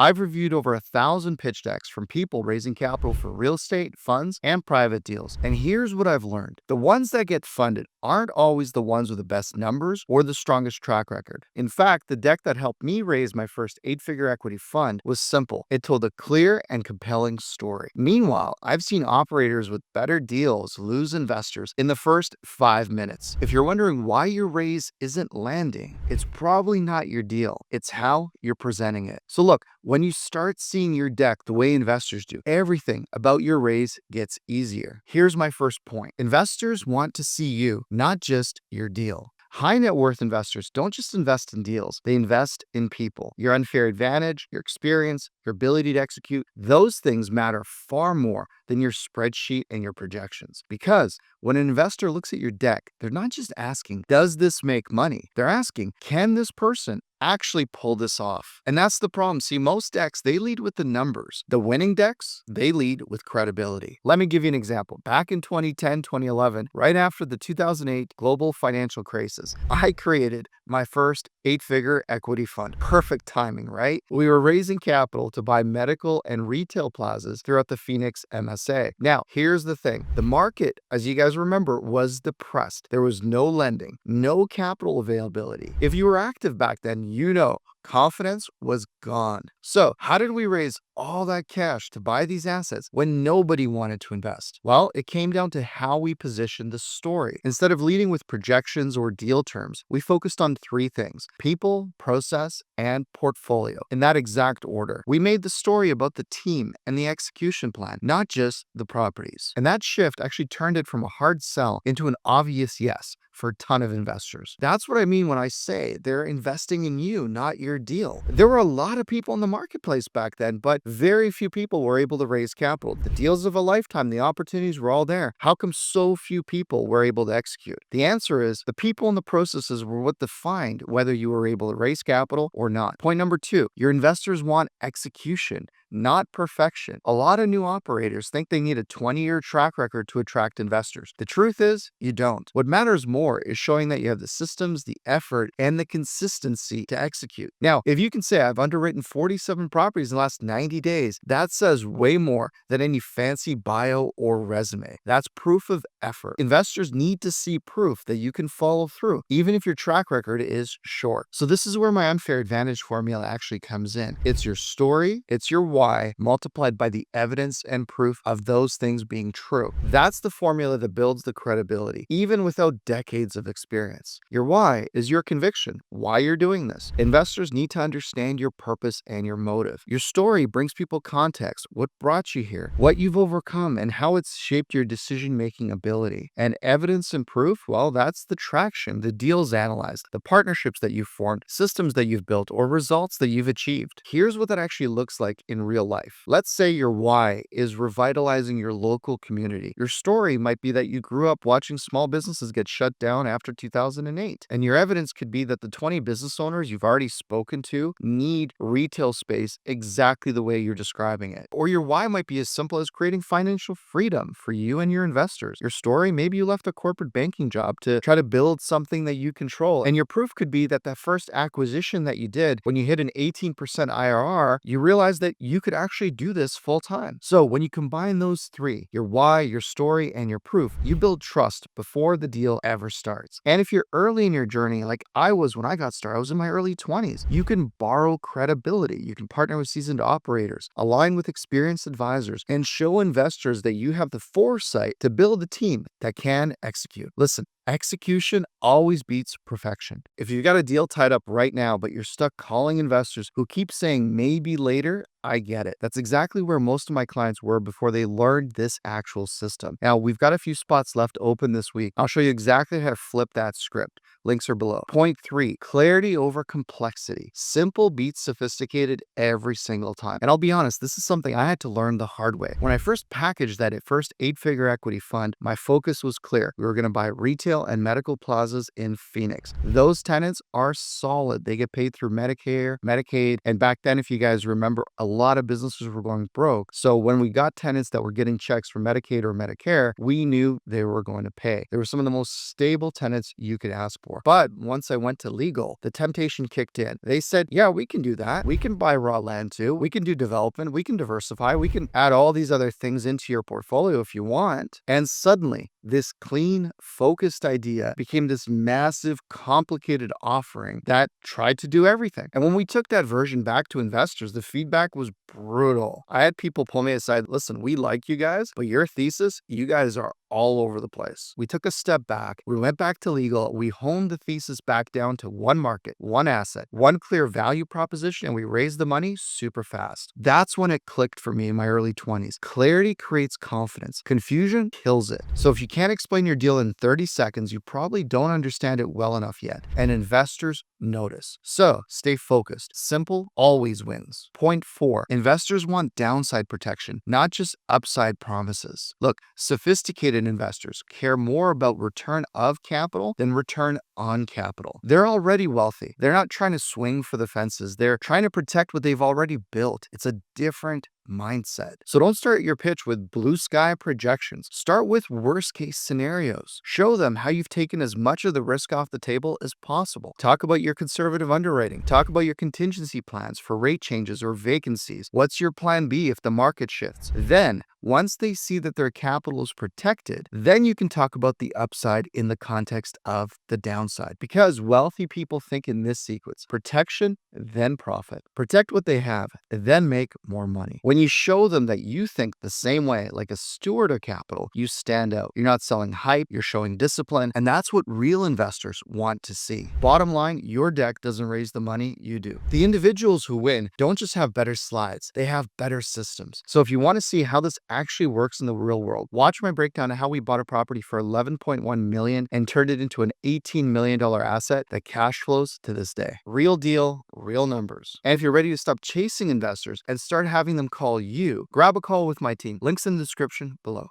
I've reviewed over 1,000 pitch decks from people raising capital for real estate, funds, and private deals. And here's what I've learned. The ones that get funded aren't always the ones with the best numbers or the strongest track record. In fact, the deck that helped me raise my first 8-figure equity fund was simple. It told a clear and compelling story. Meanwhile, I've seen operators with better deals lose investors in the first 5 minutes. If you're wondering why your raise isn't landing, it's probably not your deal. It's how you're presenting it. So look, when you start seeing your deck the way investors do, everything about your raise gets easier. Here's my first point. Investors want to see you, not just your deal. High net worth investors don't just invest in deals, they invest in people. Your unfair advantage, your experience, your ability to execute, those things matter far more than your spreadsheet and your projections. Because when an investor looks at your deck, they're not just asking, does this make money? They're asking, can this person actually pull this off? And that's the problem. See, most decks, they lead with the numbers. The winning decks, they lead with credibility. Let me give you an example. Back in 2010, 2011, right after the 2008 global financial crisis, I created my first 8-figure equity fund. Perfect timing, right? We were raising capital to buy medical and retail plazas throughout the Phoenix MSA. Now, here's the thing. The market, as you guys remember, was depressed. There was no lending, no capital availability. If you were active back then, you know, confidence was gone. So how did we raise all that cash to buy these assets when nobody wanted to invest? Well, it came down to how we positioned the story. Instead of leading with projections or deal terms, we focused on 3 things: people, process, and portfolio. In that exact order. We made the story about the team and the execution plan, not just the properties. And that shift actually turned it from a hard sell into an obvious yes for a ton of investors. That's what I mean when I say they're investing in you, not your deal. There were a lot of people in the marketplace back then, but very few people were able to raise capital. The deals of a lifetime, the opportunities were all there. How come so few people were able to execute? The answer is the people and the processes were what defined whether you were able to raise capital or not. Point number 2, your investors want execution, not perfection. A lot of new operators think they need a 20-year track record to attract investors. The truth is, you don't. What matters more is showing that you have the systems, the effort, and the consistency to execute. Now, if you can say I've underwritten 47 properties in the last 90 days, that says way more than any fancy bio or resume. That's proof of effort. Investors need to see proof that you can follow through, even if your track record is short. So this is where my unfair advantage formula actually comes in. It's your story, it's your why, multiplied by the evidence and proof of those things being true. That's the formula that builds the credibility, even without decades of experience. Your why is your conviction, why you're doing this. Investors need to understand your purpose and your motive. Your story brings people context, what brought you here, what you've overcome, and how it's shaped your decision-making ability. And evidence and proof, well, that's the traction, the deals analyzed, the partnerships that you've formed, systems that you've built, or results that you've achieved. Here's what that actually looks like in real life. Let's say your why is revitalizing your local community. Your story might be that you grew up watching small businesses get shut down after 2008. And your evidence could be that the 20 business owners you've already spoken to need retail space exactly the way you're describing it. Or your why might be as simple as creating financial freedom for you and your investors. Your story, maybe you left a corporate banking job to try to build something that you control. And your proof could be that first acquisition that you did, when you hit an 18% IRR, you realized that you could actually do this full time. So when you combine those 3, your why, your story, and your proof, you build trust before the deal ever starts. And if you're early in your journey, like I was when I got started, I was in my early 20s, you can borrow credibility. You can partner with seasoned operators, align with experienced advisors, and show investors that you have the foresight to build a team that can execute. Listen, execution always beats perfection. If you've got a deal tied up right now, but you're stuck calling investors who keep saying maybe later, I get it. That's exactly where most of my clients were before they learned this actual system. Now, we've got a few spots left open this week. I'll show you exactly how to flip that script. Links are below. Point 3, clarity over complexity. Simple beats sophisticated every single time. And I'll be honest, this is something I had to learn the hard way. When I first packaged that first 8-figure equity fund, my focus was clear. We were going to buy retail retail and medical plazas in Phoenix. Those tenants are solid. They get paid through Medicare, Medicaid. And back then, if you guys remember, a lot of businesses were going broke. So when we got tenants that were getting checks from Medicaid or Medicare, we knew they were going to pay. They were some of the most stable tenants you could ask for. But once I went to legal, the temptation kicked in. They said, yeah, we can do that. We can buy raw land too. We can do development. We can diversify. We can add all these other things into your portfolio if you want. And suddenly, this clean, focused idea became this massive, complicated offering that tried to do everything. And when we took that version back to investors, the feedback was brutal. I had people pull me aside, listen, we like you guys, but your thesis, you guys are all over the place. We took a step back. We went back to legal. We honed the thesis back down to one market, one asset, one clear value proposition, and we raised the money super fast. That's when it clicked for me in my early 20s. Clarity creates confidence. Confusion kills it. So if you can't explain your deal in 30 seconds, you probably don't understand it well enough yet. And investors notice. So stay focused. Simple always wins. Point 4, investors want downside protection, not just upside promises. Look, sophisticated investors care more about return of capital than return on capital. They're already wealthy. They're not trying to swing for the fences. They're trying to protect what they've already built. It's a different mindset. So don't start your pitch with blue sky projections. Start with worst case scenarios. Show them how you've taken as much of the risk off the table as possible. Talk about your conservative underwriting. Talk about your contingency plans for rate changes or vacancies. What's your plan B if the market shifts? Then, once they see that their capital is protected, then you can talk about the upside in the context of the downside. Because wealthy people think in this sequence: protection, then profit. Protect what they have, then make more money. When you show them that you think the same way, like a steward of capital, you stand out. You're not selling hype, you're showing discipline, and that's what real investors want to see. Bottom line, your deck doesn't raise the money, you do. The individuals who win don't just have better slides, they have better systems. So if you want to see how this actually works in the real world, watch my breakdown of how we bought a property for $11.1 million and turned it into an $18 million asset that cash flows to this day. Real deal, real numbers. And if you're ready to stop chasing investors and start having them call you, grab a call with my team. Links in the description below.